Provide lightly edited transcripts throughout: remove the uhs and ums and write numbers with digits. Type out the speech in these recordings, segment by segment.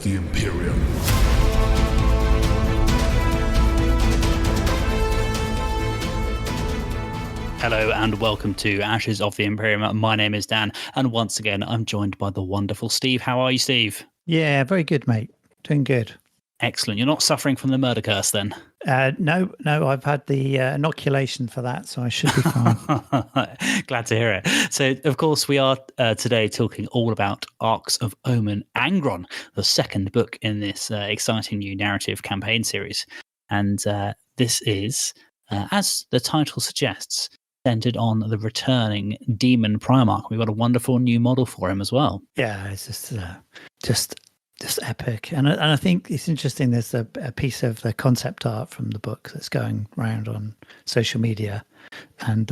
of the Imperium. Hello and welcome to Ashes of the Imperium. My name is Dan, and once again, I'm joined by the wonderful Steve. How are you, Steve? Yeah, very good, mate. Doing good. Excellent. You're not suffering from the murder curse then? No, I've had the inoculation for that, so I should be fine. Glad to hear it. So, of course, we are today talking all about Arks of Omen, Angron, the second book in this exciting new narrative campaign series. And this is, as the title suggests, centered on the returning demon Primarch. We've got a wonderful new model for him as well. Yeah, it's just epic, and I think it's interesting. There's a piece of the concept art from the book that's going around on social media, and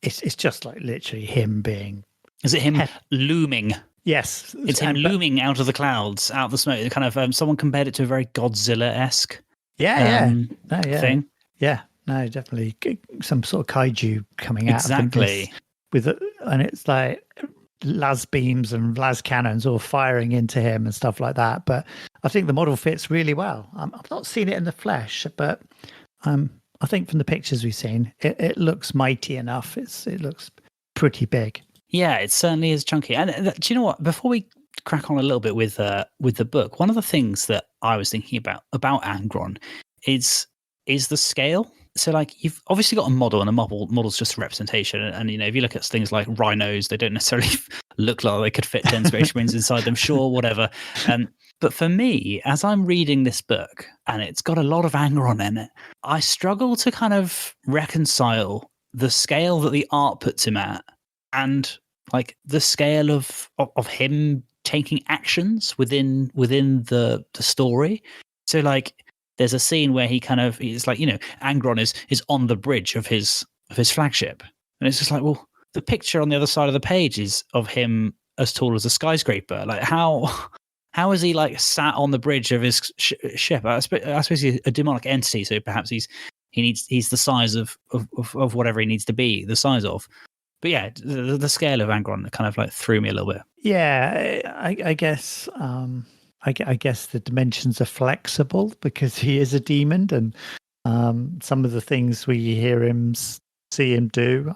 it's just like literally him being. Is it him looming? Yes, it's him looming out of the clouds, out of the smoke. Kind of someone compared it to a very Godzilla-esque. Thing. Yeah. No, definitely some sort of kaiju coming out. Exactly. And it's like las beams and las cannons all firing into him and stuff like that. But I think the model fits really well. I've not seen it in the flesh, but I think from the pictures we've seen, it looks mighty enough. It looks pretty big. Yeah, it certainly is chunky. And do you know what? Before we crack on a little bit with the book, one of the things that I was thinking about Angron is the scale. So, like, you've obviously got a model, and a model's just a representation. And you know, if you look at things like rhinos, they don't necessarily look like they could fit 10 Space Marines inside them. Sure, whatever. But for me, as I'm reading this book, and it's got a lot of Angron in it, I struggle to kind of reconcile the scale that the art puts him at, and like the scale of him taking actions within the story. So, like, there's a scene where he's like, you know, Angron is on the bridge of his flagship. And it's just like, well, the picture on the other side of the page is of him as tall as a skyscraper. Like, how is he like sat on the bridge of his ship? I suppose he's a demonic entity, so perhaps he's the size of whatever he needs to be the size of. But yeah, the scale of Angron kind of like threw me a little bit. Yeah, I guess. I guess the dimensions are flexible because he is a demon, and some of the things we see him do.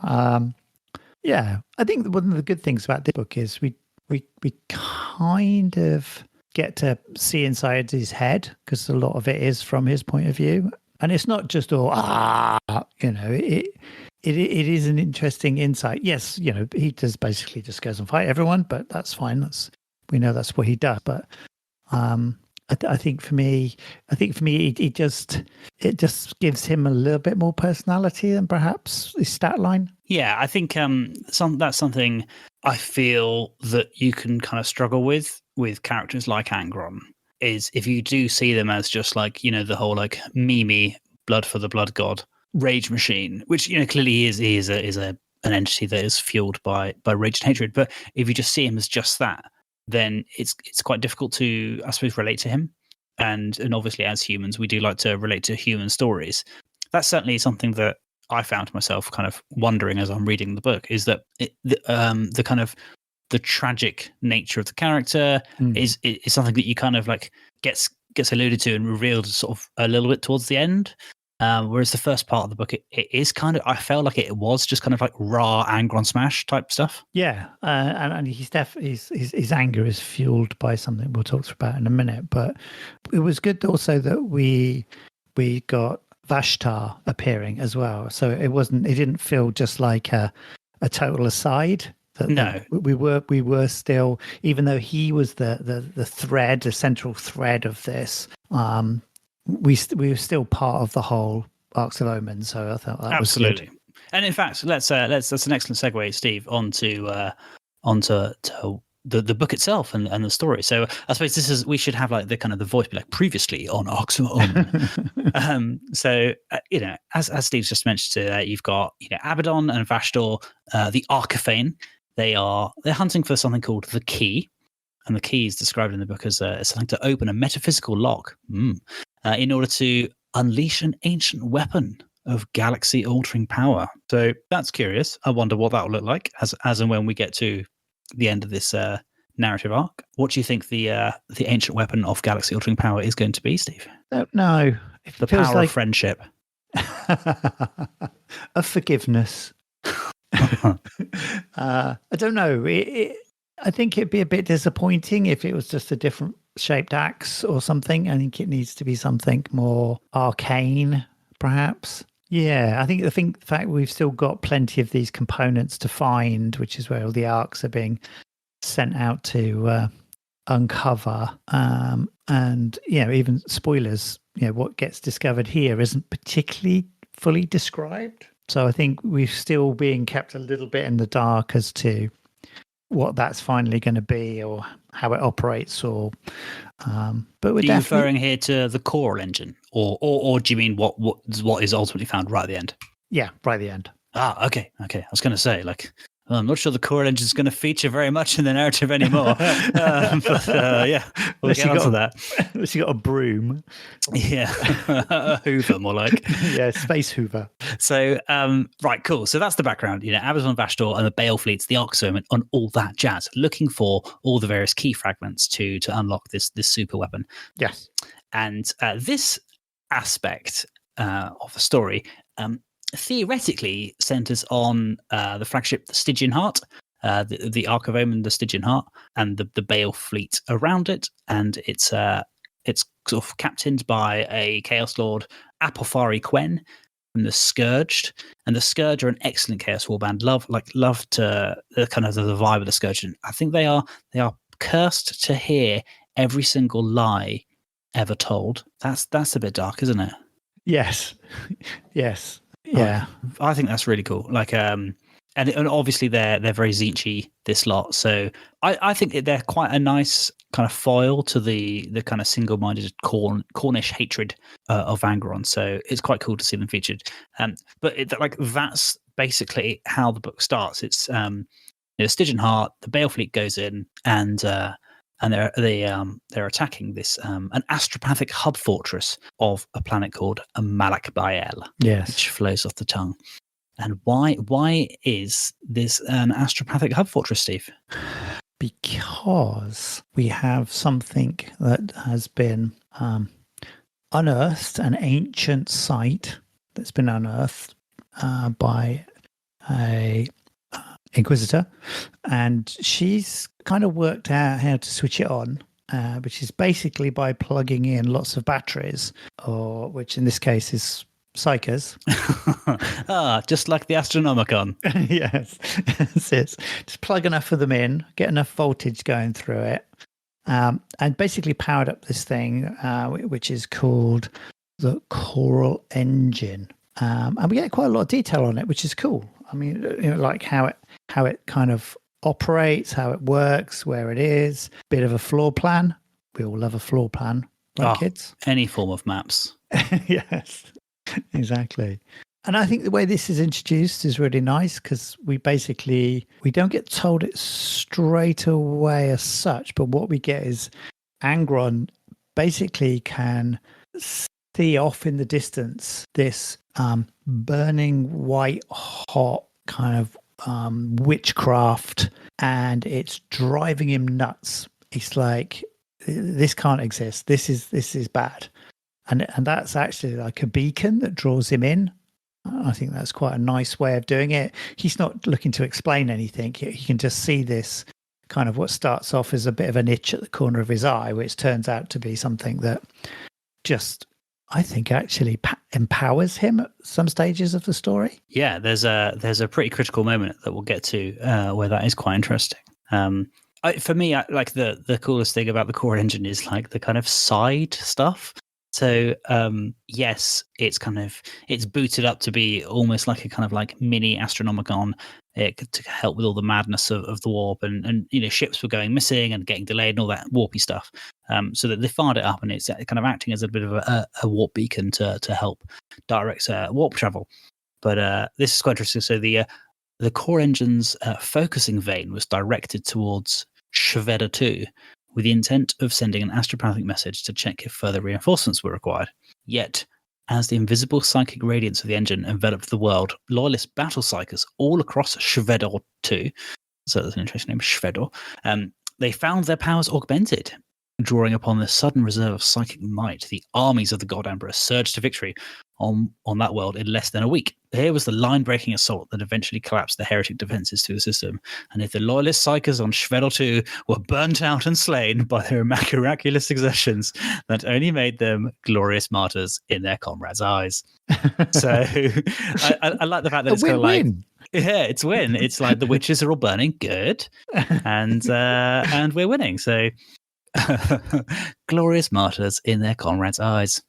Yeah, I think one of the good things about this book is we kind of get to see inside his head, because a lot of it is from his point of view, and it's not just all you know. It is an interesting insight. Yes, you know, he basically just goes and fight everyone, but that's fine. We know that's what he does, but. I think for me, it just gives him a little bit more personality than perhaps his stat line. Yeah, I think that's something I feel that you can kind of struggle with characters like Angron, is if you do see them as just like, you know, the whole like Mimi, blood for the blood god, rage machine, which, you know, clearly he is an entity that is fueled by rage and hatred. But if you just see him as just that, then it's quite difficult to, I suppose, relate to him. And obviously, as humans, we do like to relate to human stories. That's certainly something that I found myself kind of wondering as I'm reading the book, is that the kind of the tragic nature of the character is something that you kind of like gets alluded to and revealed sort of a little bit towards the end. Whereas the first part of the book, it is kind of, I felt like it was just kind of like raw Angron smash type stuff. Yeah, and he's definitely his anger is fueled by something we'll talk about in a minute. But it was good also that we got Vashtar appearing as well, so it didn't feel just like a total aside. No, we were still, even though he was the central thread of this. We were still part of the whole Arks of Omen, so I thought that absolutely was good. And in fact, let's that's an excellent segue, Steve, onto the book itself and the story. So I suppose we should have like the kind of the voice be like, previously on Arks of Omen. So you know, as Steve's just mentioned, you've got, you know, Abaddon and Vashtor, the Arcaphane. They're hunting for something called the Key. And the key is described in the book as something to open a metaphysical lock in order to unleash an ancient weapon of galaxy-altering power. So that's curious. I wonder what that will look like as and when we get to the end of this narrative arc. What do you think the ancient weapon of galaxy altering power is going to be, Steve? Don't know. It The feels power like of friendship. of forgiveness. I don't know. I think it'd be a bit disappointing if it was just a different shaped axe or something. I think it needs to be something more arcane, perhaps. Yeah, I think the fact we've still got plenty of these components to find, which is where all the arcs are being sent out to uncover. And even spoilers. What gets discovered here isn't particularly fully described. So I think we're still being kept a little bit in the dark as to what that's finally going to be or how it operates. Or, but we're Are you referring here to the core engine, or do you mean what is ultimately found right at the end? Yeah, right at the end. Ah, okay. I was going to say, I'm not sure the core engine is going to feature very much in the narrative anymore. But yeah, we'll get onto that. Unless you got a broom. Yeah, a Hoover, more like. Yeah, space Hoover. So, right, cool. So that's the background. Abazon Vashdor and the Bale fleets, the Arks of Omen, and all that jazz, looking for all the various key fragments to unlock this super weapon. Yes, and this aspect of the story theoretically centers on the flagship, the Stygian Heart, the Ark of Omen, the Stygian Heart, and the Bale fleet around it. And it's sort of captained by a Chaos Lord, Apophari Quen, from the Scourged. And the Scourge are an excellent Chaos Warband. Love to the kind of the vibe of the Scourge. And I think they are cursed to hear every single lie ever told. That's a bit dark, isn't it? Yes. Yes. Yeah. I think that's really cool. And obviously they're very Zinchi, this lot. So I think they're quite a nice kind of foil to the kind of single-minded Cornish hatred of Angron. So it's quite cool to see them featured. But that's basically how the book starts. It's Stygian Heart, the Bale fleet goes in, and they're attacking this an astropathic hub fortress of a planet called Malak Bael, yes, which flows off the tongue. And why is this an astropathic hub fortress, Steve? Because we have something that has been unearthed, an ancient site that's been unearthed by a Inquisitor, and she's kind of worked out how to switch it on, which is basically by plugging in lots of batteries, which in this case is psychers. Just like the Astronomicon. Yes, it's just plug enough of them in, get enough voltage going through it, and basically powered up this thing, which is called the Coral Engine. And we get quite a lot of detail on it, which is cool. I mean, like how it kind of operates, how it works, where it is. Bit of a floor plan. We all love a floor plan, right, kids? Any form of maps. Yes, exactly. And I think the way this is introduced is really nice because we don't get told it straight away as such, but what we get is Angron basically can see off in the distance this burning white hot kind of witchcraft, and it's driving him nuts. He's like, this can't exist, this is bad, and that's actually like a beacon that draws him in. I think that's quite a nice way of doing it. He's not looking to explain anything. He can just see this kind of what starts off as a bit of an itch at the corner of his eye, which turns out to be something that just, I think, actually empowers him at some stages of the story. Yeah, there's a pretty critical moment that we'll get to where that is quite interesting. For me, like the coolest thing about the core engine is like the kind of side stuff. So yes, it's booted up to be almost like a kind of like mini Astronomicon to help with all the madness of the warp, and ships were going missing and getting delayed and all that warpy stuff. So that they fired it up, and it's kind of acting as a bit of a warp beacon to help direct warp travel. But this is quite interesting. So the core engine's focusing vein was directed towards Shveda 2, with the intent of sending an astropathic message to check if further reinforcements were required. Yet, as the invisible psychic radiance of the engine enveloped the world, loyalist battle psychers all across Shvedor 2, so that's an interesting name, Shvedor, they found their powers augmented. Drawing upon the sudden reserve of psychic might, the armies of the God Emperor surged to victory on that world in less than a week. Here was the line-breaking assault that eventually collapsed the heretic defenses to the system. And if the loyalist psychers on Shvedal 2 were burnt out and slain by their miraculous exertions, that only made them glorious martyrs in their comrades' eyes. So I like the fact that it's kind of like, yeah, it's win. It's like the witches are all burning, good, and we're winning. So glorious martyrs in their comrades' eyes.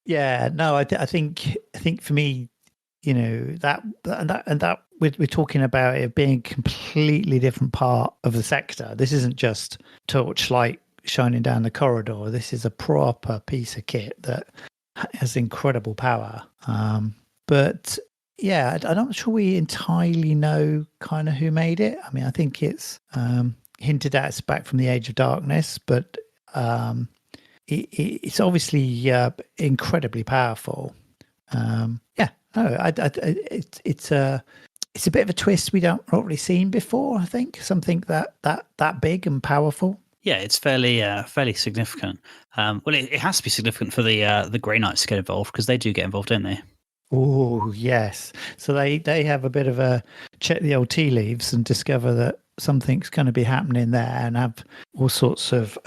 Yeah, no, I think for me, you know, that we're talking about it being a completely different part of the sector. This isn't just torchlight shining down the corridor. This is a proper piece of kit that has incredible power. But yeah, I'm not sure we entirely know kind of who made it. I mean, I think it's hinted at it's back from the Age of Darkness, but it's obviously incredibly powerful. It's a bit of a twist we don't really seen before. I think something that big and powerful. Yeah, it's fairly significant. Well, it has to be significant for the Grey Knights to get involved, because they do get involved, don't they? Oh yes, so they have a bit of a check the old tea leaves and discover that something's going to be happening there, and have all sorts of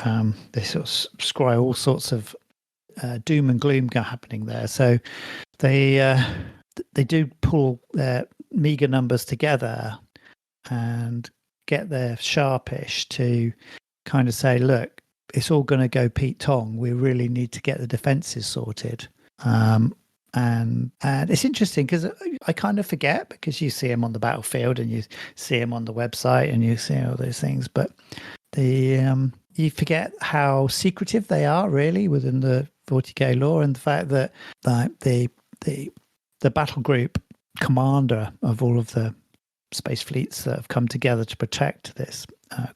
they sort of scry all sorts of doom and gloom happening there. So they do pull their meager numbers together and get their sharpish to kind of say, look, it's all going to go Pete Tong. We really need to get the defenses sorted. And it's interesting because I kind of forget, because you see him on the battlefield and you see him on the website and you see all those things, but you forget how secretive they are really within the 40k lore, and the fact that the battle group commander of all of the space fleets that have come together to protect this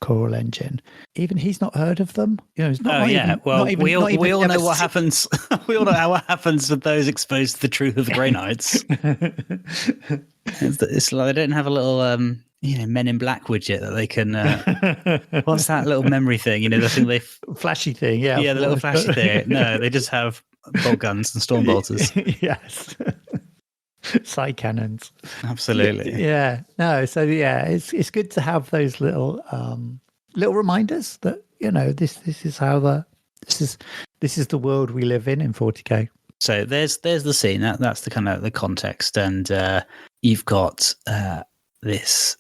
coral engine, even he's not heard of them. You know, it's not. We all know what happens. We all know how what happens with those exposed to the truth of the Grey Knights. It's like they don't have a little Men in Black widget that they can. What's that little memory thing? You know, the thing flashy thing. Yeah, the little flashy thing. No, they just have bolt guns and storm bolters. Yes. Side cannons. Absolutely. Yeah. No. So yeah, it's good to have those little reminders that, you know, this is how this is the world we live in 40k. So there's the scene. That's the kind of the context, and you've got this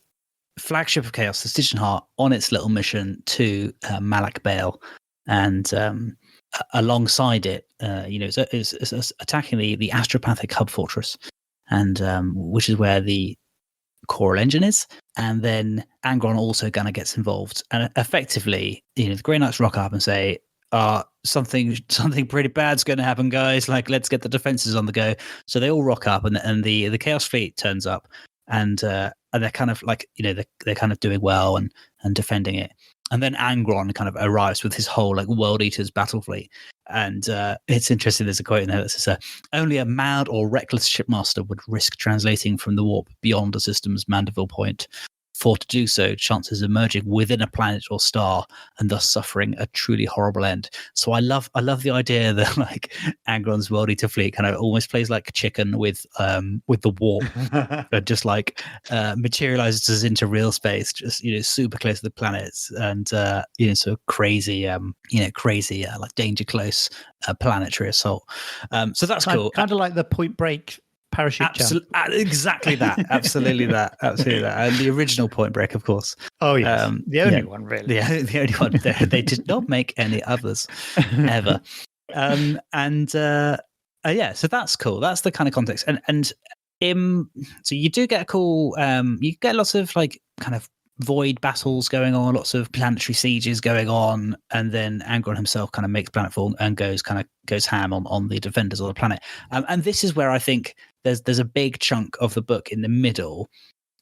flagship of Chaos, the Stygian Heart, on its little mission to Malak Bale, and alongside it, it's attacking the astropathic hub fortress, and which is where the coral engine is. And then Angron also kind of gets involved, and effectively, the Grey Knights rock up and say, something pretty bad's going to happen, guys. Like, let's get the defenses on the go. So they all rock up, and the Chaos Fleet turns up, and they're kind of like, they're kind of doing well and defending it. And then Angron kind of arrives with his whole like World Eaters battle fleet. And it's interesting, there's a quote in there that says, only a mad or reckless shipmaster would risk translating from the warp beyond a system's Mandeville point. For to do so, chances emerging within a planet or star, and thus suffering a truly horrible end. So I love the idea that like Angron's World Eater fleet kind of almost plays like chicken with the warp, and just like materializes into real space, just super close to the planets, and so crazy like danger close planetary assault. So that's cool. Kind of like the Point Break parachute jump. Exactly that. Absolutely that. And the original Point Break, of course. Oh yes, the only one really. The only one. They did not make any others ever. So that's cool. That's the kind of context. And so you do get a cool. You get lots of like kind of void battles going on, lots of planetary sieges going on, and then Angron himself kind of makes planetfall and goes ham on the defenders of the planet. And this is where I think there's a big chunk of the book in the middle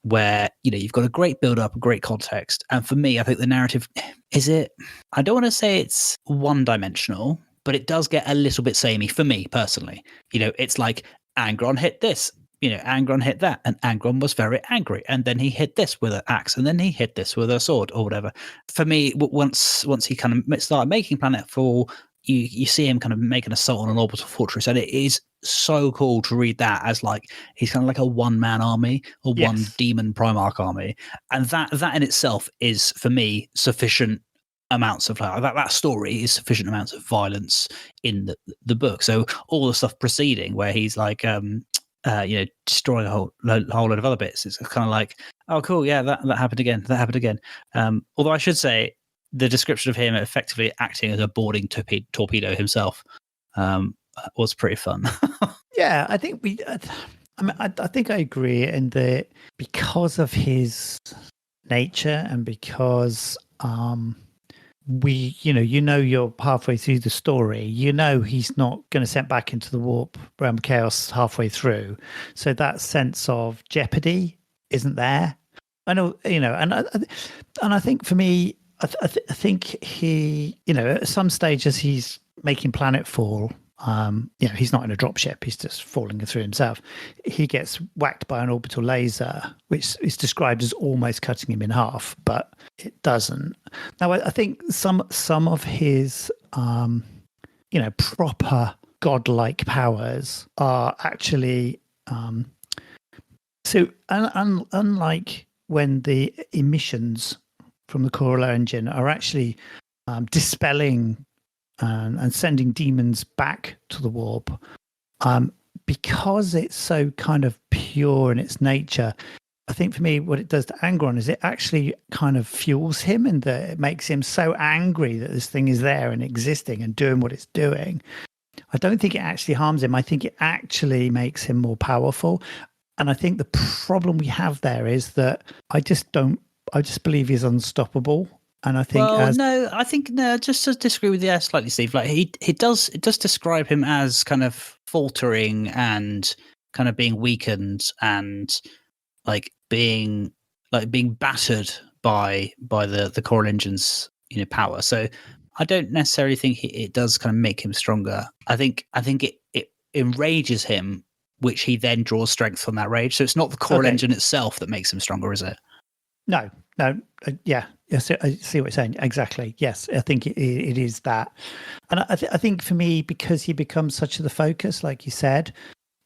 where you've got a great build up, a great context, and for me, I think the narrative I don't want to say it's one dimensional, but it does get a little bit samey for me personally. It's like Angron hit this, Angron hit that, and Angron was very angry, and then he hit this with an axe, and then he hit this with a sword or whatever. For me, once he kind of started making Planetfall, you see him kind of make an assault on an orbital fortress, and it is so cool to read that as like he's kind of like a one-man army or one demon Primarch army, and that in itself is for me sufficient amounts of that story is sufficient amounts of violence in the book. So all the stuff preceding where he's like destroying a whole load of other bits, it's kind of like, oh cool, yeah, that happened again. Although I should say the description of him effectively acting as a boarding torpedo himself was pretty fun. Yeah, I think I think I agree in that because of his nature and because you're halfway through the story, he's not going to send back into the warp realm chaos halfway through, so that sense of jeopardy isn't there. I know, and I think for me, I think he, at some stage as he's making Planetfall, he's not in a dropship, he's just falling through himself. He gets whacked by an orbital laser, which is described as almost cutting him in half, but it doesn't. Now, I think some of his, proper godlike powers are actually, unlike when the emissions from the Corolla engine are actually dispelling and sending demons back to the warp, because it's so kind of pure in its nature. I think for me, what it does to Angron is it actually kind of fuels him, and that it makes him so angry that this thing is there and existing and doing what it's doing. I don't think it actually harms him. I think it actually makes him more powerful. And I think the problem we have there is that I just believe he's unstoppable. And I think just to disagree with you slightly, Steve. Like it does describe him as kind of faltering and kind of being weakened and like being battered by the core engine's power. So I don't necessarily think it does kind of make him stronger. I think it enrages him, which he then draws strength from that rage. So it's not the core engine itself that makes him stronger, is it? No. Yeah. Yes, I see what you're saying. Exactly. Yes, I think it is that. And I think for me, because he becomes such the focus, like you said,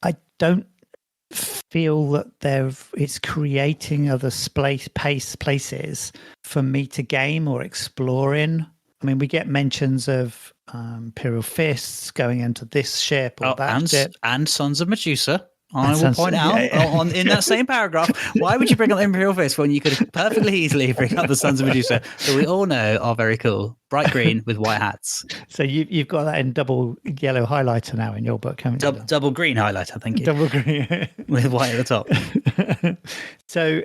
I don't feel that it's creating other places for me to game or explore in. I mean, we get mentions of Imperial fists going into this ship or that ship. And Sons of Medusa. I will point out in that same paragraph, why would you bring up the Imperial Fist when you could perfectly easily bring up the Sons of Medusa, that we all know are very cool, bright green with white hats. So you've got that in double yellow highlighter now in your book, haven't you? Double green highlighter, thank you. Double green with white at the top. So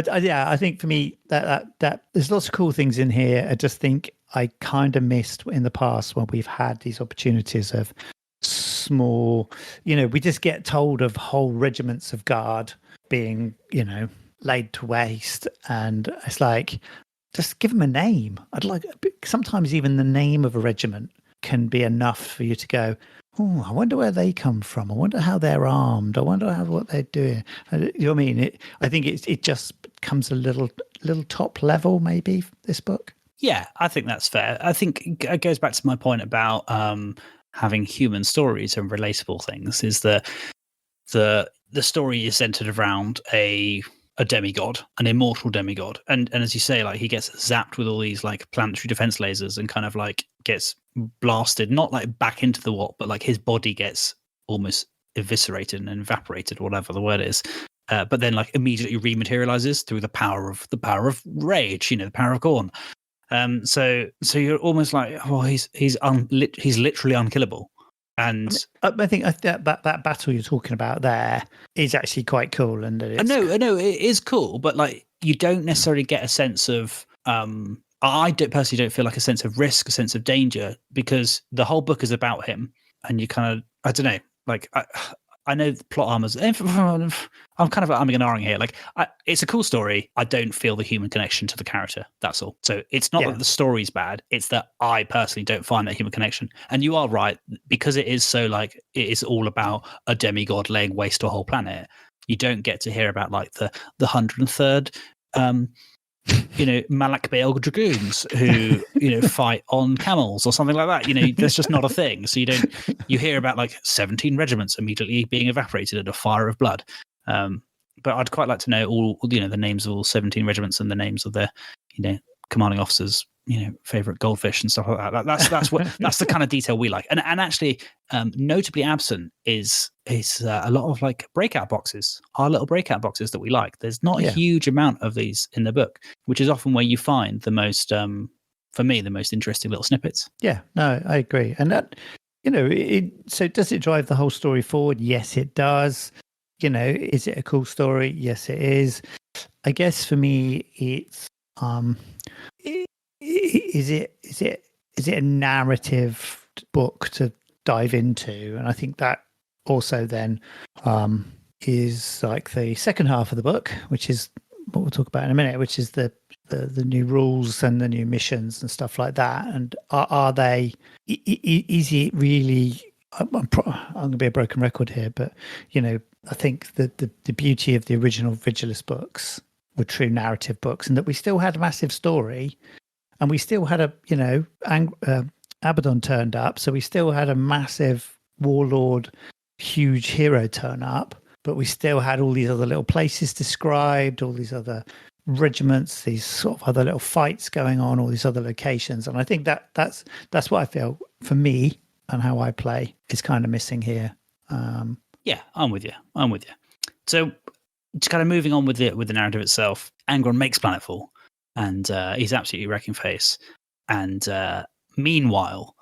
I think for me that there's lots of cool things in here. I just think I kind of missed in the past when we've had these opportunities of small, we just get told of whole regiments of guard being, laid to waste, and it's like, just give them a name. Sometimes even the name of a regiment can be enough for you to go, oh, I wonder where they come from. I wonder how they're armed. I wonder what they're doing. You know what I mean? I think it just comes a little top level, maybe, this book. Yeah, I think that's fair. I think it goes back to my point about having human stories and relatable things, is that the story is centered around a demigod, an immortal demigod. And as you say, like, he gets zapped with all these like planetary defense lasers and kind of like gets blasted, not like back into the warp, but like his body gets almost eviscerated and evaporated, whatever the word is. But then like immediately rematerializes through the power of rage, the power of Khorne. So you're almost like, well, he's literally unkillable. And I think that battle you're talking about there is actually quite cool. And I know it is cool, but like you don't necessarily get a sense of. I personally don't feel like a sense of risk, a sense of danger, because the whole book is about him, and you kind of, I don't know, like I know the plot armors. I'm kind of umming and ahhing here. Like, it's a cool story. I don't feel the human connection to the character. That's all. So it's not that the story's bad. It's that I personally don't find that human connection. And you are right, because it is so like, it is all about a demigod laying waste to a whole planet. You don't get to hear about like the 103rd Malak Bale dragoons who fight on camels or something like that. That's just not a thing. So you hear about like 17 regiments immediately being evaporated in a fire of blood. But I'd quite like to know all the names of all 17 regiments and the names of their commanding officers, favorite goldfish and stuff like that. That's the kind of detail we like. And actually, notably absent is a lot of like breakout boxes. Our little breakout boxes that we like. There's not a huge amount of these in the book, which is often where you find the most, for me, the most interesting little snippets. Yeah, no, I agree. And that, so does it drive the whole story forward? Yes, it does. Is it a cool story? Yes, it is. I guess for me, it's is it a narrative book to dive into? And I think that also then is like the second half of the book, which is what we'll talk about in a minute, which is the new rules and the new missions and stuff like that. And are they? Is it really? I'm going to be a broken record here, but I think that the beauty of the original Vigilus books were true narrative books, and that we still had a massive story, and we still had Abaddon turned up, so we still had a massive warlord, huge hero turn up, but we still had all these other little places described, all these other regiments, these sort of other little fights going on, all these other locations, and I think that's what I feel for me and how I play is kind of missing here. Yeah, I'm with you. So, just kind of moving on with the narrative itself, Angron makes planetfall, and he's absolutely wrecking face. And meanwhile,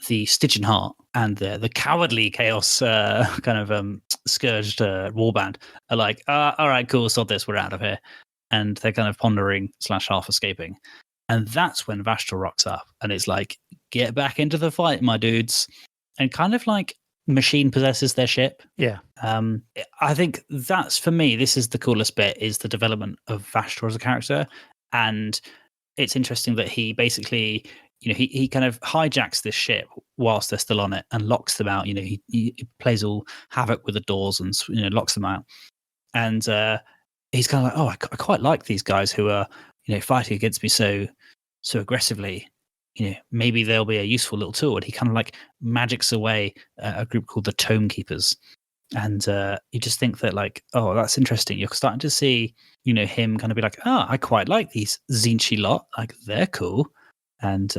the Stygian Heart and the cowardly Chaos kind of scourged warband are like, all right, cool, sod this, we're out of here. And they're kind of pondering / half escaping. And that's when Vashtor rocks up, and it's like, get back into the fight, my dudes. And kind of like machine possesses their ship. Yeah. I think that's, for me, this is the coolest bit, is the development of Vashtor as a character. And it's interesting that he basically, he kind of hijacks this ship whilst they're still on it and locks them out. He plays all havoc with the doors and locks them out. And he's kind of like, oh, I quite like these guys who are fighting against me so aggressively. Maybe they'll be a useful little tool. And he kind of like magics away a group called the Tome Keepers. And you just think that like, oh, that's interesting. You're starting to see, him kind of be like, oh, I quite like these Zinchi lot. Like, they're cool. And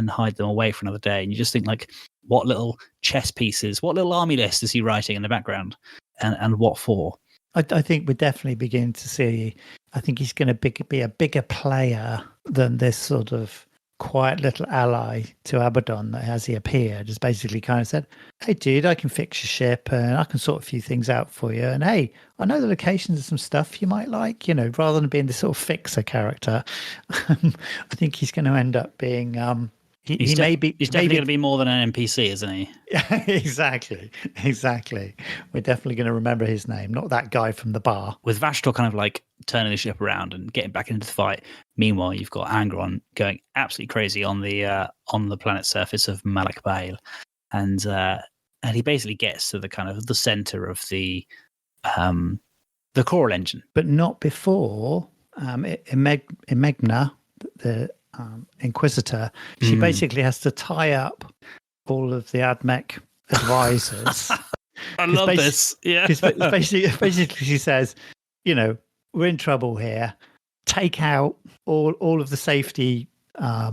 hide them away for another day. And you just think like, what little chess pieces, what little army list is he writing in the background? And what for? I think we're definitely beginning to see, I think he's going to be a bigger player than this sort of quiet little ally to Abaddon that as he appeared has basically kind of said, hey dude, I can fix your ship and I can sort a few things out for you, and hey, I know the locations of some stuff you might like, rather than being this sort of fixer character. I think he's going to end up being he's definitely going to be more than an NPC, isn't he? Yeah, exactly. We're definitely going to remember his name, not that guy from the bar. With Vashtor kind of like turning the ship around and getting back into the fight. Meanwhile, you've got Angron going absolutely crazy on the planet's surface of Malak Bale, and he basically gets to the kind of the center of the coral engine, but not before Imegna, the Inquisitor. She basically has to tie up all of the AdMech advisors. I love this. Yeah, basically she says, we're in trouble here. Take out all of the safety. All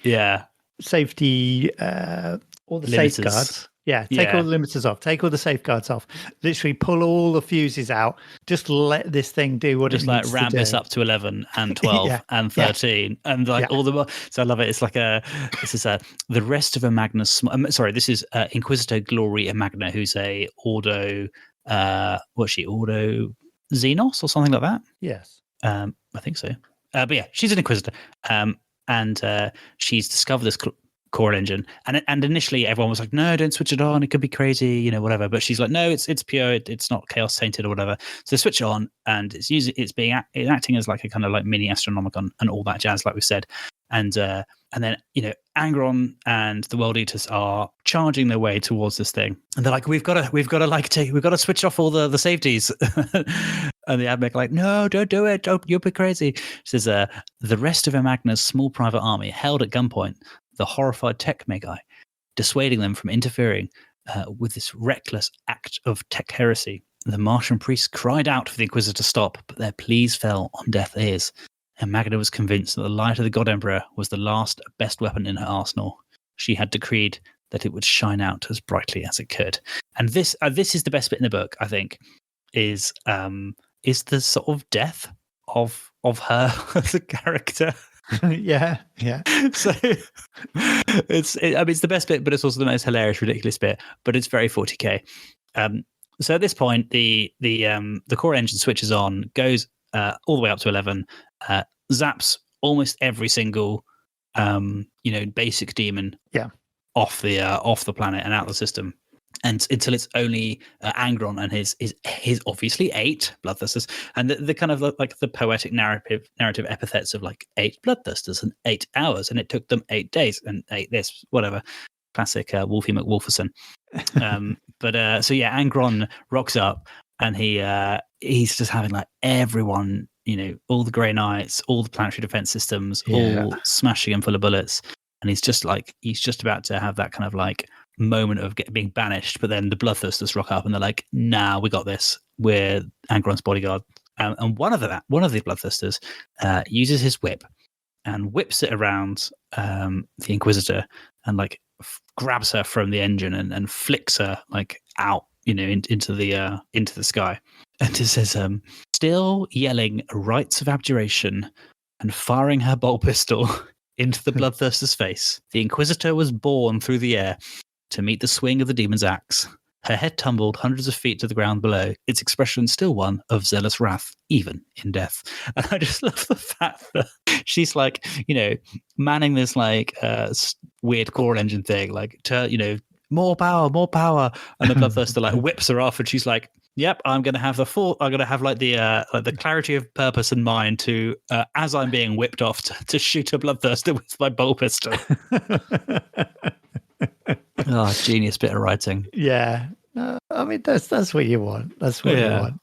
the safeguards. Yeah, take all the limiters off. Take all the safeguards off. Literally pull all the fuses out. Just let this thing do what it needs to do. Just like ramp this up to 11 and 12 and 13 and like all the. So I love it. It's like this is the rest of a Magnus. Sorry, this is Inquisitor Glory Magna, who's a Ordo. What's she? Ordo Xenos or something like that. Yes. I think so. But yeah, she's an Inquisitor. And she's discovered this coral engine, and initially everyone was like, no, don't switch it on, it could be crazy, whatever, but she's like, no, it's pure, it's not chaos tainted or whatever, so switch it on, and it's acting as like a kind of like mini Astronomicon and all that jazz, like we said, and then Angron and the World Eaters are charging their way towards this thing, and they're like, we've got to switch off all the safeties. And the admiral like, no, don't do it, you'll be crazy. She says, the rest of Amagna's small private army held at gunpoint the horrified tech magi, dissuading them from interfering with this reckless act of tech heresy. The Martian priests cried out for the Inquisitor to stop, but their pleas fell on deaf ears, and Magna was convinced that the light of the God Emperor was the last best weapon in her arsenal. She had decreed that it would shine out as brightly as it could. And this is the best bit in the book, I think, is the sort of death of her as a character. yeah. So it's the best bit, but it's also the most hilarious, ridiculous bit. But it's very 40k. So at this point, the core engine switches on, goes all the way up to 11, zaps almost every single basic demon off the planet and out of the system, and until it's only Angron and his obviously 8 bloodthirsters, and the kind of like the poetic narrative epithets of like 8 bloodthirsters and 8 hours, and it took them 8 days and 8 this whatever, classic Wolfie McWolferson. But so yeah, Angron rocks up, and he's just having like everyone, all the Grey Knights, all the planetary defense systems, all smashing him full of bullets, and he's just about to have that kind of like moment of being banished. But then the bloodthirsters rock up, and they're like, "Nah, we got this. We're Angron's bodyguard." And one of the bloodthirsters uses his whip and whips it around the Inquisitor, and like grabs her from the engine and flicks her like out, into the sky. And it says, still yelling rites of abjuration and firing her bolt pistol into the bloodthirster's face, the Inquisitor was borne through the air to meet the swing of the demon's axe. Her head tumbled hundreds of feet to the ground below, its expression still one of zealous wrath, even in death. And I just love the fact that she's like, manning this like weird core engine thing, like, more power. And the bloodthirster like whips her off, and she's like, yep, I'm going to have the clarity of purpose and mind to, as I'm being whipped off, to shoot a bloodthirster with my bolt pistol. Oh, genius bit of writing. Yeah. I mean, that's what you want. That's what you want.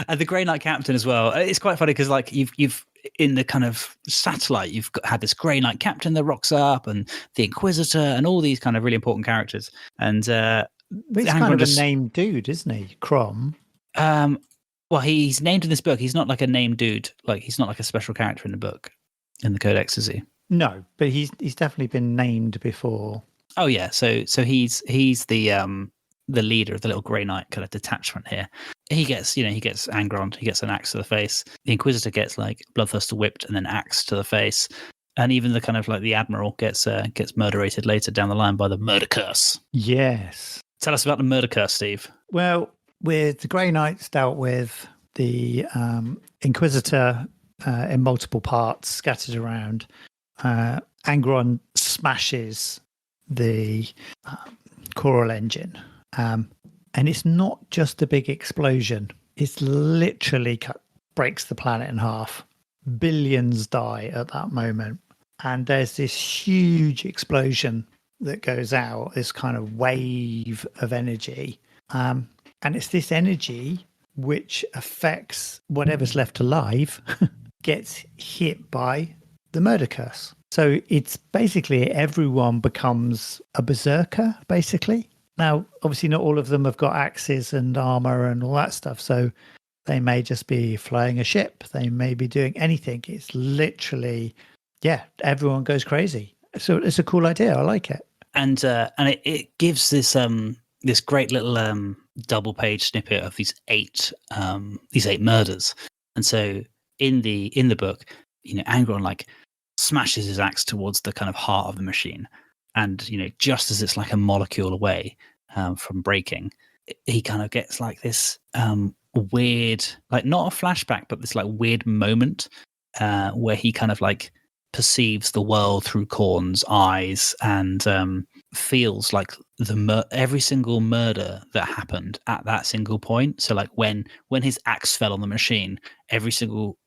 And the Grey Knight captain as well. It's quite funny because like you've in the kind of satellite, had this Grey Knight captain that rocks up, and the Inquisitor, and all these kind of really important characters. And he's kind of a named dude, isn't he? Crom. Well, he's named in this book. He's not like a named dude. Like he's not like a special character in the book, in the Codex, is he? No, but he's definitely been named before. Oh yeah, so he's the leader of the little Grey Knight kind of detachment here. He gets Angron, he gets an axe to the face. The Inquisitor gets like bloodthirster whipped and then axe to the face, and even the kind of like the Admiral gets murderated later down the line by the murder curse. Yes. Tell us about the murder curse, Steve. Well, with the Grey Knights dealt with, the Inquisitor in multiple parts scattered around. Angron smashes the coral engine, and it's not just a big explosion. It's literally breaks the planet in half. Billions die at that moment, and there's this huge explosion that goes out, this kind of wave of energy, and it's this energy which affects whatever's left alive gets hit by the murder curse. So it's basically everyone becomes a berserker, basically. Now, obviously not all of them have got axes and armor and all that stuff, so they may just be flying a ship. They may be doing anything. It's literally, everyone goes crazy. So it's a cool idea. I like it. And it gives this this great little double page snippet of these eight murders. And so in the book, Angron like smashes his axe towards the kind of heart of the machine, and just as it's like a molecule away from breaking, he kind of gets like this weird, like not a flashback, but this like weird moment where he kind of like perceives the world through Khorne's eyes, and feels like every single murder that happened at that single point. So like when his axe fell on the machine, every single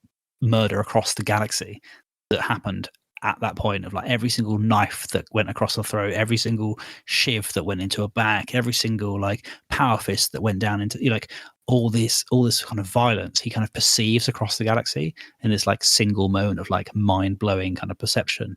murder across the galaxy that happened at that point of like every single knife that went across the throat, every single shiv that went into a back, every single like power fist that went down into, you know, like all this kind of violence he kind of perceives across the galaxy in this like single moment of like mind blowing kind of perception.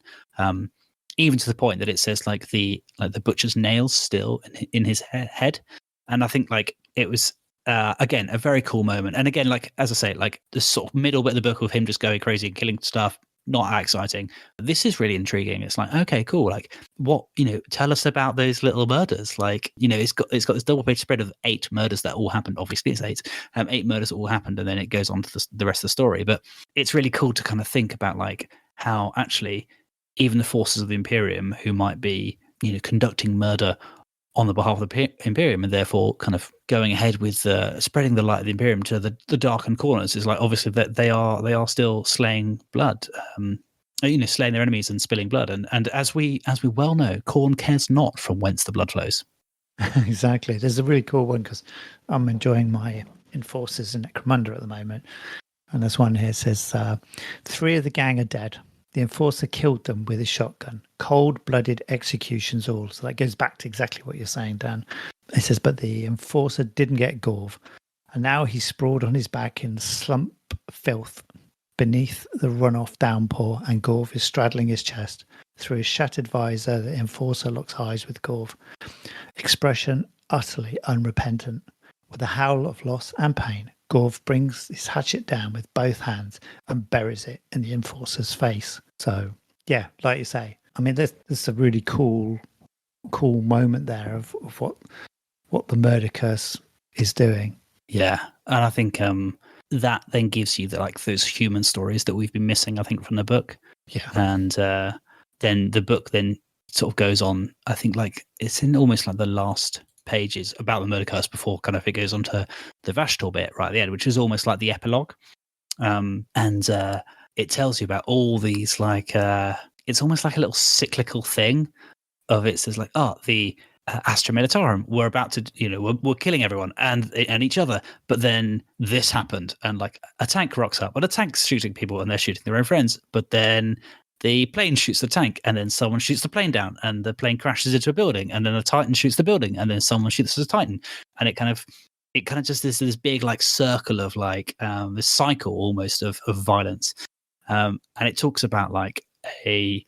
Even to the point that it says like the butcher's nails still in his head. And I think like it was again a very cool moment. And again, like as I say, like the sort of middle bit of the book of him just going crazy and killing stuff, not that exciting. This is really intriguing. It's like, okay, cool. Like what, you know, tell us about those little murders. Like, you know, it's got this double page spread of 8 murders that all happened. Obviously it's 8, 8 murders that all happened, and then it goes on to the rest of the story. But it's really cool to kind of think about like how actually even the forces of the Imperium, who might be, you know, conducting murder on the behalf of the Imperium and therefore kind of going ahead with spreading the light of the Imperium to the darkened corners, is like obviously that they are still slaying blood, you know, slaying their enemies and spilling blood. And as we well know, Khorne cares not from whence the blood flows. Exactly. There's a really cool one because I'm enjoying my Enforcers in Necromunda at the moment. And there's one here says, 3 of the gang are dead. The Enforcer killed them with his shotgun. Cold-blooded executions all. So that goes back to exactly what you're saying, Dan. It says, but the Enforcer didn't get Gorv. And now he's sprawled on his back in slump filth beneath the runoff downpour, and Gorv is straddling his chest. Through his shattered visor, the Enforcer locks eyes with Gorv. Expression utterly unrepentant. With a howl of loss and pain, Gorv brings his hatchet down with both hands and buries it in the Enforcer's face. So, yeah, like you say, I mean, there's a really cool moment there of what the murder curse is doing. Yeah, and I think that then gives you those human stories that we've been missing, I think, from the book. Yeah, and then the book then sort of goes on. I think like it's in almost like the last pages about the murder curse before kind of it goes on to the Vashtor bit right at the end, which is almost like the epilogue. And it tells you about all these like it's almost like a little cyclical thing of it says like, oh, the Astra Militarum were about to, you know, we're killing everyone and each other, but then this happened, and like a tank rocks up, and a tank's shooting people, and they're shooting their own friends, but then the plane shoots the tank, and then someone shoots the plane down, and the plane crashes into a building, and then a Titan shoots the building, and then someone shoots the Titan, and it kind of just this big like circle of like this cycle almost of violence, and it talks about like a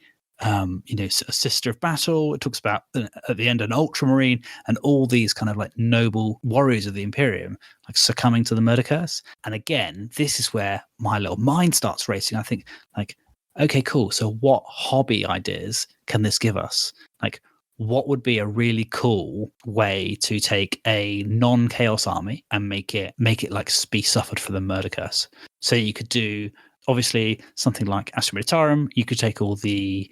you know, a sister of battle. It talks about at the end an ultramarine, and all these kind of like noble warriors of the Imperium like succumbing to the murder curse. And again, this is where my little mind starts racing. I think like, okay, cool. So what hobby ideas can this give us? Like, what would be a really cool way to take a non-chaos army and make it like be suffered for the murder curse? So you could do obviously something like Astra Militarum. You could take all the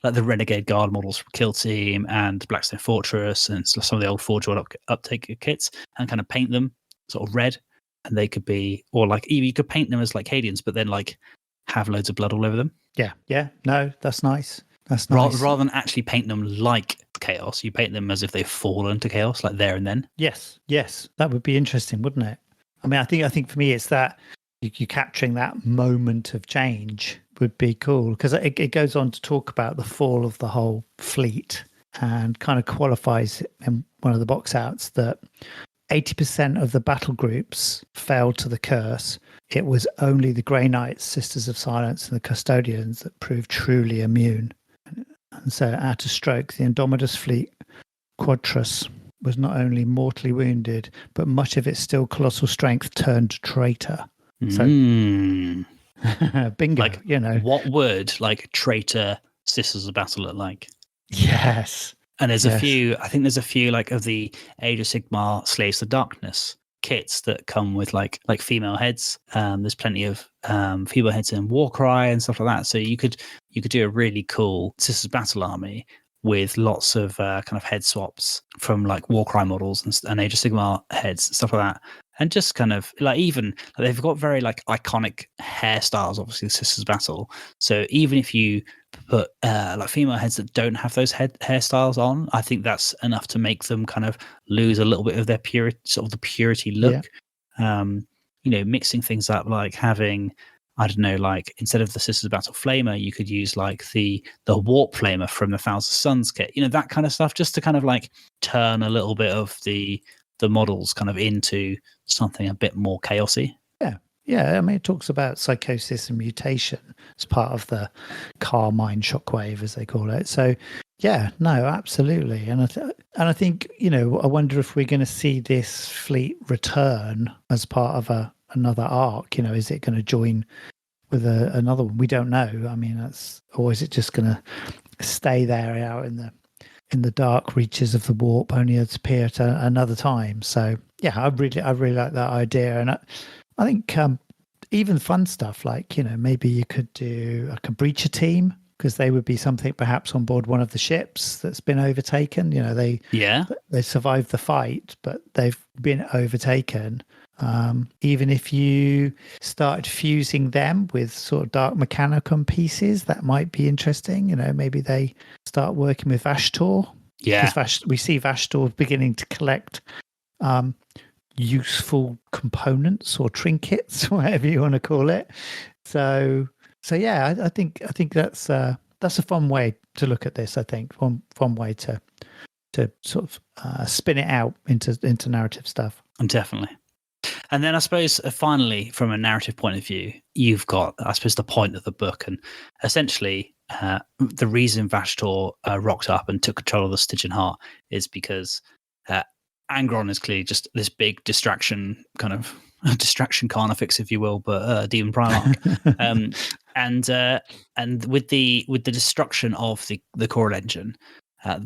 like the Renegade Guard models from Kill Team and Blackstone Fortress and some of the old Forge World uptake kits, and kind of paint them sort of red, and they could be, or like you could paint them as like Cadians, but then like have loads of blood all over them. Yeah. No, that's nice. That's nice. Rather than actually paint them like chaos, you paint them as if they've fallen to chaos, like there and then. Yes, that would be interesting, wouldn't it? I mean, I think for me, it's that you capturing that moment of change would be cool, because it goes on to talk about the fall of the whole fleet, and kind of qualifies in one of the box outs that 80% of the battle groups fell to the curse. It was only the Grey Knights, Sisters of Silence, and the Custodians that proved truly immune. And so at a stroke, the Indomitus fleet Quadrus was not only mortally wounded, but much of its still colossal strength turned traitor. So bingo, like, you know, what would like traitor Sisters of Battle look like? Yes. And there's a few, I think there's a few like of the Age of Sigmar Slaves to Darkness kits that come with like female heads. There's plenty of female heads in Warcry and stuff like that. So you could do a really cool Sisters of Battle army with lots of kind of head swaps from like Warcry models and Age of Sigmar heads, stuff like that. And just kind of like, even they've got very like iconic hairstyles, obviously the Sisters Battle. So even if you put like female heads that don't have those hairstyles on, I think that's enough to make them kind of lose a little bit of their purity, sort of the purity look. You know, mixing things up, like having I don't know, like instead of the Sisters of Battle Flamer, you could use like the Warp Flamer from the Thousand Suns kit, that kind of stuff, just to kind of like turn a little bit of the models kind of into something a bit more chaosy. Yeah, I mean, it talks about psychosis and mutation as part of the Carmine shockwave, as they call it. So, yeah, no, absolutely. And I think, I wonder if we're going to see this fleet return as part of another arc. Is it going to join with another one? We don't know. I mean, or is it just going to stay there out in the dark reaches of the warp, only to appear at another time? So, yeah, I really like that idea. And I think even fun stuff like, maybe you could do like a breacher team, because they would be something perhaps on board one of the ships that's been overtaken. They survived the fight, but they've been overtaken. Even if you started fusing them with sort of dark mechanicum pieces, that might be interesting. Maybe they start working with Vashtor. Yeah. Because we see Vashtor beginning to collect useful components or trinkets, whatever you want to call it. So yeah, I think that's a fun way to look at this. I think one way to sort of spin it out into narrative stuff. Definitely. And then I suppose finally, from a narrative point of view, you've got, I suppose, the point of the book, and essentially the reason Vashtor rocked up and took control of the Stygian Heart is because Angron is clearly just this big distraction carnifex, if you will, but demon Primarch. And with the destruction of the core engine,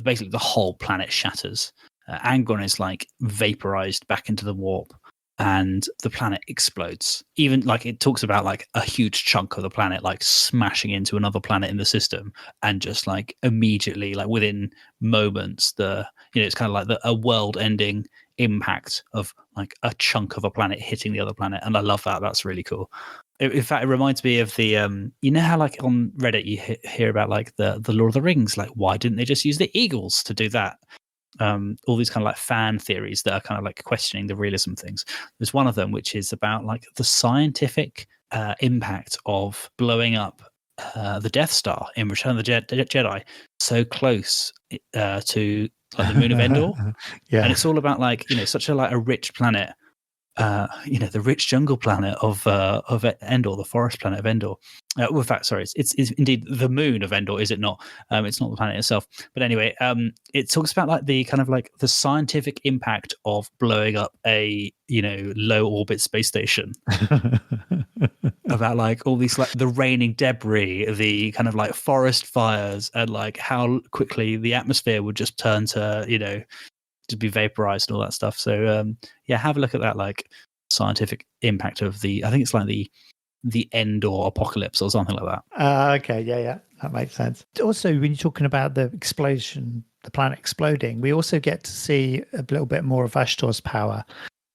basically the whole planet shatters. Angron is like vaporized back into the warp, and the planet explodes. Even like it talks about like a huge chunk of the planet like smashing into another planet in the system, and just like immediately, like within moments, it's kind of like a world-ending impact of like a chunk of a planet hitting the other planet. And I love that. That's really cool. In fact, it reminds me of the how like on Reddit you hear about like the Lord of the Rings, like why didn't they just use the eagles to do that? All these kind of like fan theories that are kind of like questioning the realism things. There's one of them which is about like the scientific impact of blowing up the Death Star in Return of the Jedi so close to like the moon of Endor. Yeah. And it's all about like such a rich planet, the rich jungle planet of Endor, the forest planet of Endor. In fact, sorry, it's indeed the moon of Endor, is it not? It's not the planet itself. But anyway, it talks about like the kind of like the scientific impact of blowing up a low orbit space station. About like all these like the raining debris, the kind of like forest fires, and like how quickly the atmosphere would just turn to to be vaporized and all that stuff. So have a look at that like scientific impact of I think it's like the Endor apocalypse or something like that. Okay, yeah, that makes sense. Also, when you're talking about the explosion, the planet exploding, we also get to see a little bit more of Ashtor's power,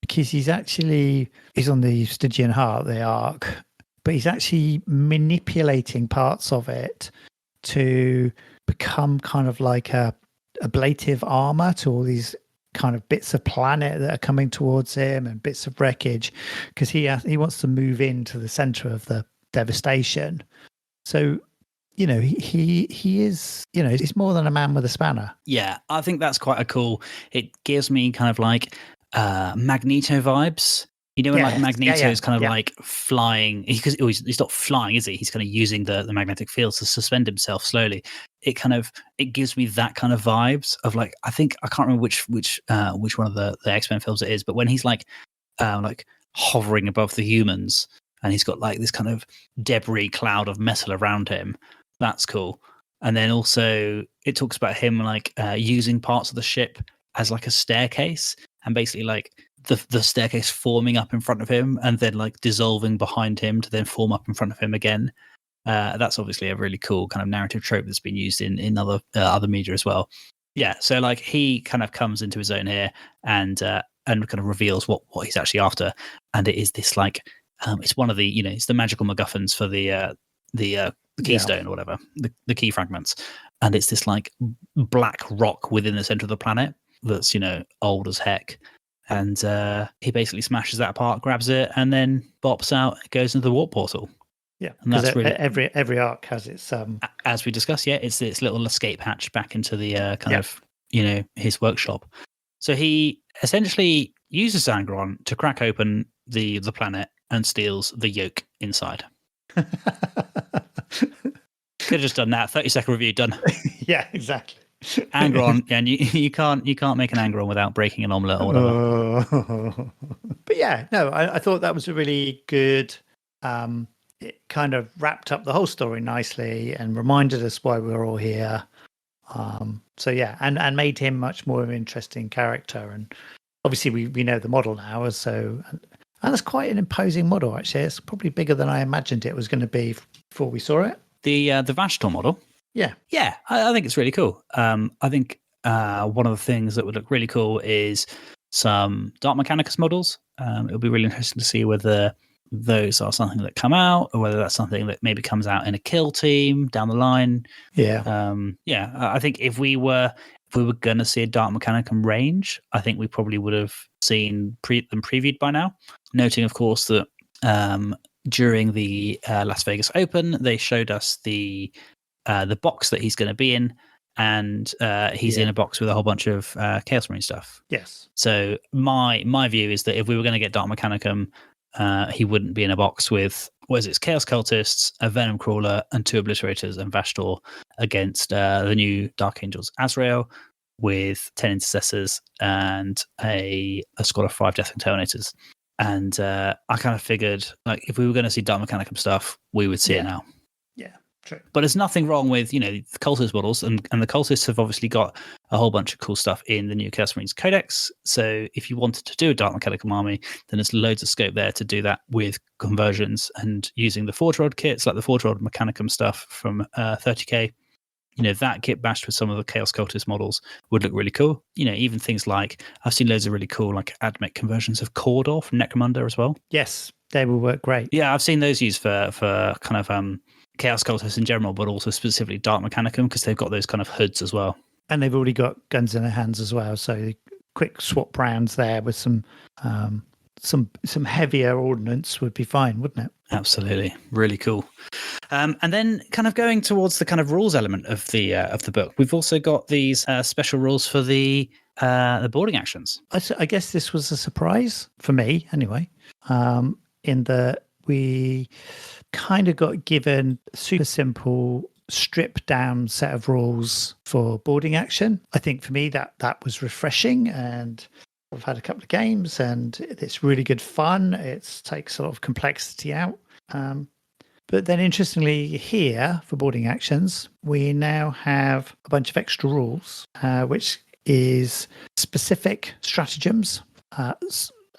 because he's on the Stygian Heart, the Ark, but he's actually manipulating parts of it to become kind of like a ablative armor to all these kind of bits of planet that are coming towards him and bits of wreckage, because he wants to move into the center of the devastation. So he is he's more than a man with a spanner. Yeah, I think that's quite a cool. It gives me kind of like Magneto vibes. When like Magneto is kind of like flying, because he's not flying, is he? He's kind of using the magnetic field to suspend himself slowly. It gives me that kind of vibes of like, I can't remember which one of the X-Men films it is, but when he's like hovering above the humans and he's got like this kind of debris cloud of metal around him, that's cool. And then also it talks about him like using parts of the ship as like a staircase, and basically like the staircase forming up in front of him and then like dissolving behind him to then form up in front of him again. That's obviously a really cool kind of narrative trope that's been used in other media as well. Yeah, so like he kind of comes into his own here and kind of reveals what he's actually after, and it is this like it's one of the it's the magical MacGuffins for the keystone or whatever, the key fragments, and it's this like black rock within the center of the planet that's old as heck. And he basically smashes that apart, grabs it, and then bops out, goes into the warp portal. Yeah, And that's because really every arc has its as we discussed. Yeah, it's its little escape hatch back into the kind Yeah. of his workshop. So he essentially uses Angron to crack open the planet and steals the yoke inside. Could have just done that. 30-second review done. Yeah, exactly. Angron, and you can't make an Angron without breaking an omelette or whatever. But yeah, no, I thought that was a really good. It kind of wrapped up the whole story nicely and reminded us why we're all here. So yeah, and made him much more of an interesting character. And obviously, we know the model now, so and that's quite an imposing model. Actually, it's probably bigger than I imagined it was going to be before we saw it. The Vashtor model. Yeah, I think it's really cool. I think one of the things that would look really cool is some Dark Mechanicus models. It'll be really interesting to see whether those are something that come out or whether that's something that maybe comes out in a kill team down the line. I think if we were going to see a Dark Mechanicum range, I think we probably would have seen them previewed by now. Noting, of course, that during the Las Vegas Open, they showed us the box that he's going to be in, and he's in a box with a whole bunch of Chaos Marine stuff. Yes. So my view is that if we were going to get Dark Mechanicum, he wouldn't be in a box with Chaos Cultists, a Venom Crawler, and 2 Obliterators and Vashtor against the new Dark Angels Azrael with 10 Intercessors and a squad of 5 Death Terminators. And I kind of figured, like, if we were going to see Dark Mechanicum stuff, we would see it now. Yeah, true. But there's nothing wrong with, the Cultist models, and the Cultists have obviously got a whole bunch of cool stuff in the new Chaos Marines Codex. So if you wanted to do a Dark Mechanicum army, then there's loads of scope there to do that with conversions and using the Forge Rod kits, like the Forge Rod Mechanicum stuff from 30k. That kit bashed with some of the Chaos Cultist models would look really cool. Even things like, I've seen loads of really cool, like, Admech conversions of Cawdor from Necromunda as well. Yes, they will work great. Yeah, I've seen those used for kind of Chaos Cultists in general, but also specifically Dark Mechanicum, because they've got those kind of hoods as well. And they've already got guns in their hands as well. So quick swap rounds there with some heavier ordnance would be fine, wouldn't it? Absolutely, really cool. And then, kind of going towards the kind of rules element of the book, we've also got these special rules for the boarding actions. I guess this was a surprise for me, anyway. In that we kind of got given super simple, stripped down set of rules for boarding action. I think for me that was refreshing, and I've had a couple of games and it's really good fun. It takes a lot of complexity out. But then interestingly here for boarding actions, we now have a bunch of extra rules, which is specific stratagems.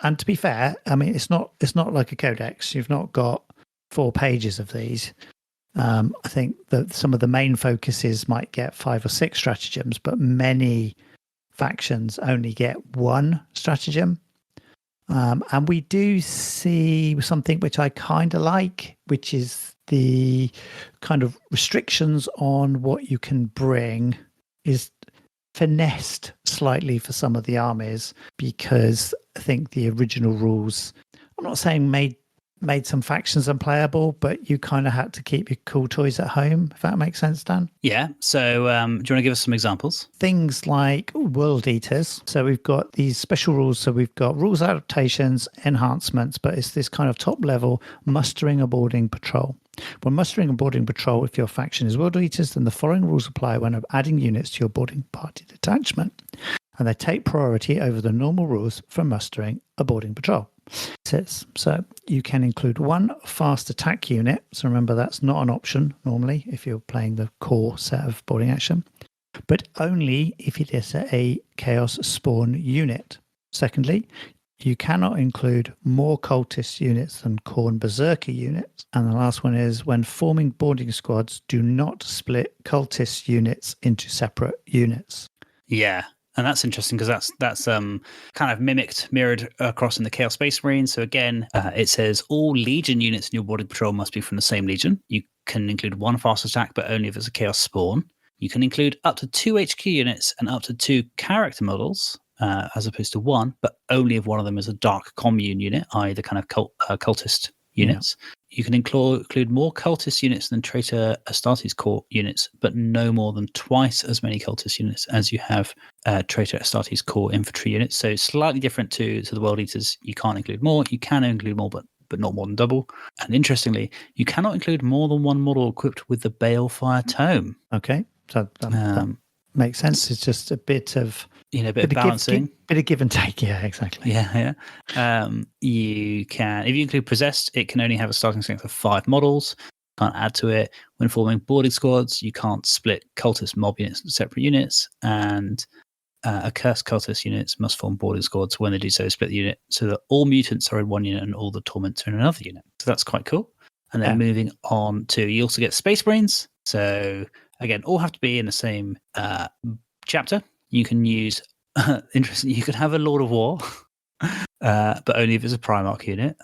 And to be fair, I mean, it's not like a codex. You've not got 4 pages of these. I think that some of the main focuses might get 5 or 6 stratagems, but many factions only get 1 stratagem. And we do see something which I kind of like, which is the kind of restrictions on what you can bring is finessed slightly for some of the armies, because I think the original rules, I'm not saying made some factions unplayable, but you kind of had to keep your cool toys at home, if that makes sense, Dan. Yeah. So do you want to give us some examples? Things like World Eaters. So we've got these special rules. So we've got rules adaptations, enhancements, but it's this kind of top level mustering a boarding patrol. When mustering a boarding patrol, if your faction is World Eaters, then the following rules apply when adding units to your boarding party detachment. And they take priority over the normal rules for mustering a boarding patrol. So you can include 1 fast attack unit. So remember, that's not an option normally if you're playing the core set of boarding action, but only if it is a chaos spawn unit. Secondly, you cannot include more cultist units than Khorne berserker units. And the last one is, when forming boarding squads, do not split cultist units into separate units. Yeah. And that's interesting because that's kind of mirrored across in the Chaos Space Marine. So again, it says all Legion units in your boarding patrol must be from the same Legion. You can include 1 fast attack, but only if it's a Chaos spawn. You can include up to 2 HQ units and up to 2 character models, as opposed to 1, but only if one of them is a Dark Commune unit, i.e. the kind of cultist units. You can include more cultist units than Traitor Astartes core units, but no more than twice as many cultist units as you have Traitor Astartes core infantry units. So slightly different to the World Eaters. You can't include more. You can include more, but not more than double. And interestingly, you cannot include more than one model equipped with the Balefire Tome. Okay, so that makes sense. It's just a bit of a bit of balancing, bit of give and take. Yeah, exactly. Yeah. You can, if you include Possessed, it can only have a starting strength of 5 models. Can't add to it. When forming boarding squads, you can't split cultist mob units into separate units, and accursed cultist units must form boarding squads. When they do so, split the unit so that all mutants are in one unit and all the torments are in another unit. So that's quite cool. And then moving on to, you also get Space Marines. So again, all have to be in the same chapter. You can use, interesting, you can have a Lord of War, but only if it's a Primarch unit.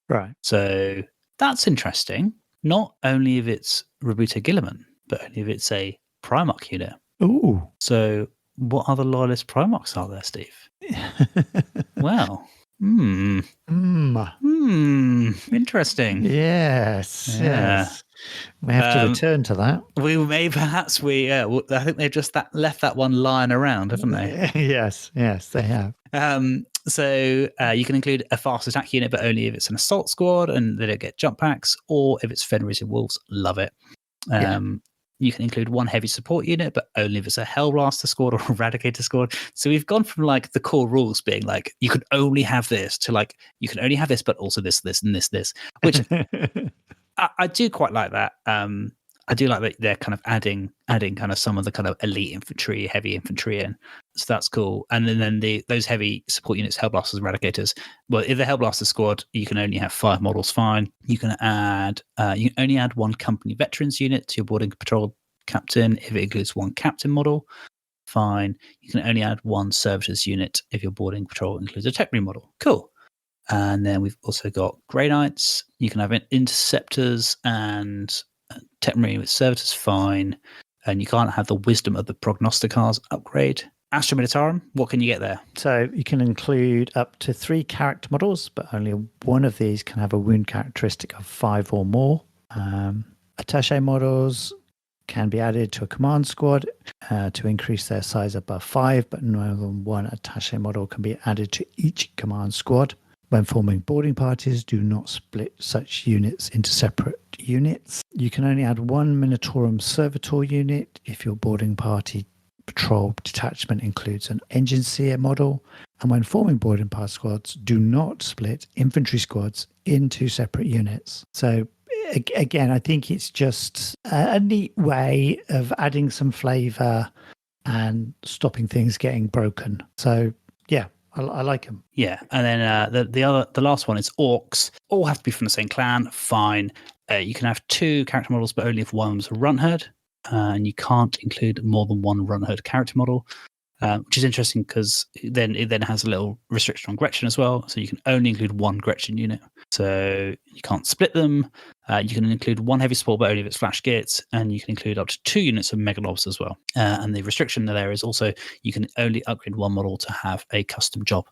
Right. So that's interesting. Not only if it's Robuta Gilliman, but only if it's a Primarch unit. Ooh. So what other loyalist Primarchs are there, Steve? Well, interesting. Yes. We have to return to that. I think they've just left that one lying around, haven't they? Yes, they have. So you can include a fast attack unit, but only if it's an assault squad and they don't get jump packs, or if it's Fenris's Wolves. Love it. You can include one heavy support unit, but only if it's a Hellblaster squad or a Eradicator squad. So we've gone from like the core rules being like, you can only have this, to like, you can only have this, but also this, and this, which I do quite like that. I do like that they're kind of adding kind of some of the kind of elite infantry, heavy infantry in. So that's cool. And then those heavy support units, Hellblasters, Eradicators. Well, if the Hellblaster squad, you can only have 5 models, fine. You can only add 1 company veterans unit to your boarding patrol captain if it includes 1 captain model, fine. You can only add 1 servitors unit if your boarding patrol includes a tech model. Cool. And then we've also got Grey Knights. You can have interceptors and Tech Marine with servitors, fine. And you can't have the Wisdom of the Prognosticars upgrade. Astra Militarum, what can you get there? So you can include up to 3 character models, but only one of these can have a wound characteristic of 5 or more. Attaché models can be added to a command squad to increase their size above 5, but no more than 1 attaché model can be added to each command squad. When forming boarding parties, do not split such units into separate units. You can only add 1 Minotaurum Servitor unit if your boarding party patrol detachment includes an engine seer model. And when forming boarding party squads, do not split infantry squads into separate units. So again, I think it's just a neat way of adding some flavour and stopping things getting broken. So yeah, I like them. Yeah, and then the last one is Orcs. All have to be from the same clan. Fine. You can have 2 character models, but only if one's a run herd, and you can't include more than 1 run herd character model, which is interesting because it then has a little restriction on Gretchen as well. So you can only include 1 Gretchen unit. So you can't split them. You can include 1 heavy support, but only if it's flash gits, and you can include up to 2 units of Megalobs as well. And the restriction there is also you can only upgrade 1 model to have a custom job.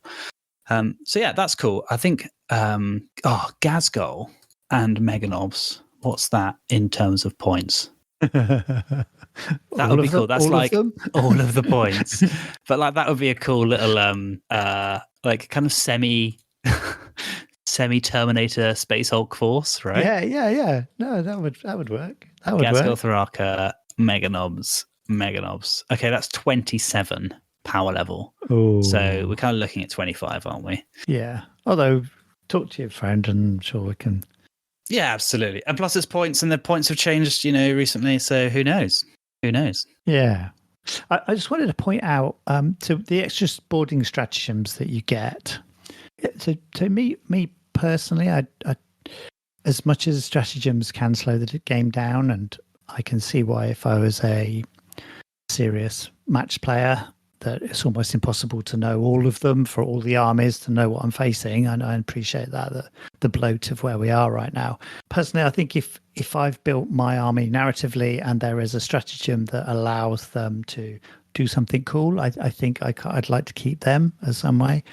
So yeah, that's cool. I think Gazgol and Megalobs, what's that in terms of points? That would be cool. That's like all of the points. But like that would be a cool little like kind of semi Terminator Space Hulk force, right? Yeah. No, that would work. That would Gazgol, work. Thraka, Meganobs. Okay, that's 27 power level. Ooh. So we're kind of looking at 25, aren't we? Yeah. Although, talk to your friend and I'm sure we can. Yeah, absolutely. And plus it's points, and the points have changed, recently. So who knows? Yeah. I just wanted to point out to the extra boarding stratagems that you get. To me personally, I as much as stratagems can slow the game down, and I can see why if I was a serious match player, that it's almost impossible to know all of them for all the armies, to know what I'm facing. And I appreciate that the bloat of where we are right now. Personally, I think if I've built my army narratively and there is a stratagem that allows them to do something cool, I think I'd like to keep them as some way.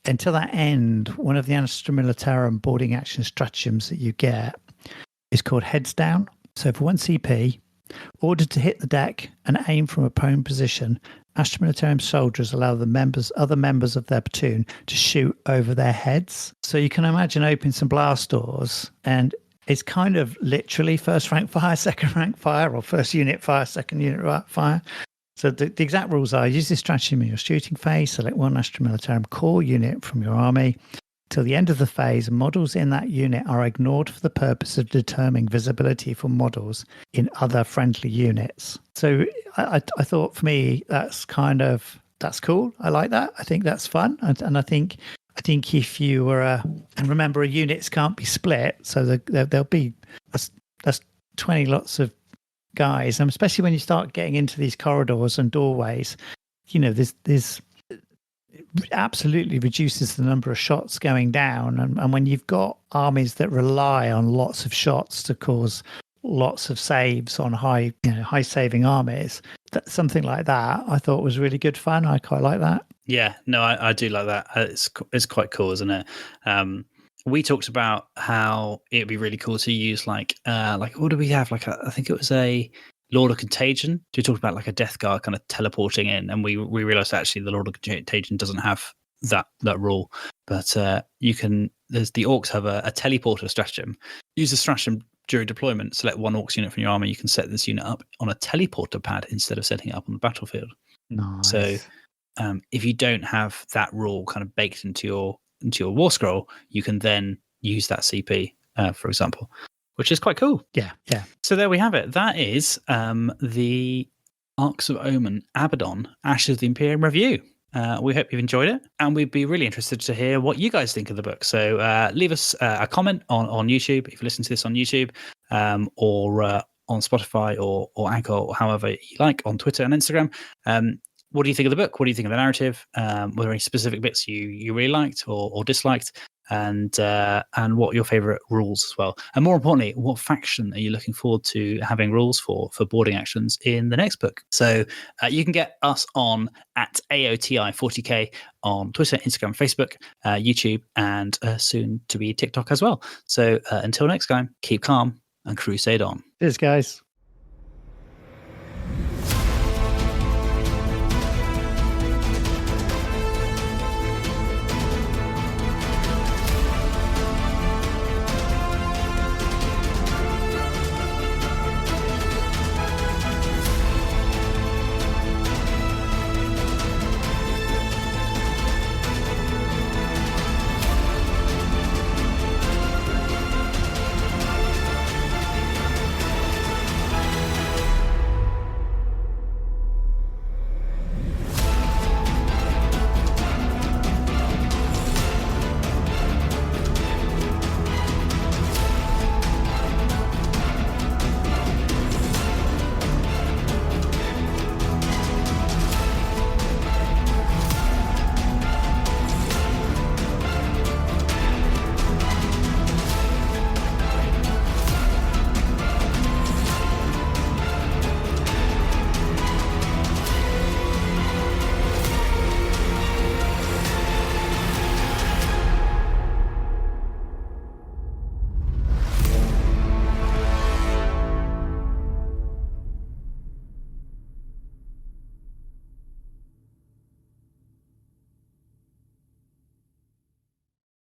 until that end, one of the Astra Militarum boarding action stratagems that you get is called heads down. So for 1 CP, ordered to hit the deck and aim from a prone position, Astra Militarum soldiers allow other members of their platoon to shoot over their heads. So you can imagine opening some blast doors, and it's kind of literally first rank fire, second rank fire, or first unit fire, second unit fire. So the exact rules are: use this strategy in your shooting phase, select one Astra Militarum core unit from your army. Till the end of the phase, models in that unit are ignored for the purpose of determining visibility for models in other friendly units. So I thought, for me, that's cool. I like that. I think that's fun, and I think if you were and remember, units can't be split, so there'll be that's 20 lots of guys, and especially when you start getting into these corridors and doorways, there's absolutely reduces the number of shots going down, and when you've got armies that rely on lots of shots to cause lots of saves on high saving armies, something like that I thought was really good fun. I quite like that. Yeah, no, I do like that. It's quite cool, isn't it? We talked about how it'd be really cool to use like what do we have? I think it was a Lord of Contagion. We talked about like a Death Guard kind of teleporting in, and we realized actually the Lord of Contagion doesn't have that rule, but you can. There's the Orcs have a teleporter stratagem. Use the stratagem during deployment. Select one Orcs unit from your army. You can set this unit up on a teleporter pad instead of setting it up on the battlefield. Nice. So if you don't have that rule kind of baked into your war scroll, you can then use that CP, for example, which is quite cool. Yeah. So there we have it. That is the Arks of Omen Abaddon Ashes of the Imperium review. We hope you've enjoyed it, and we'd be really interested to hear what you guys think of the book. So leave us a comment on YouTube if you listen to this on YouTube, or on Spotify or Anchor, or however you like, on Twitter and Instagram. What do you think of the book? What do you think of the narrative? Were there any specific bits you really liked or disliked? And what are your favourite rules as well? And more importantly, what faction are you looking forward to having rules for boarding actions in the next book? So you can get us on at AOTI40K on Twitter, Instagram, Facebook, YouTube, and soon to be TikTok as well. So until next time, keep calm and crusade on. Cheers, guys.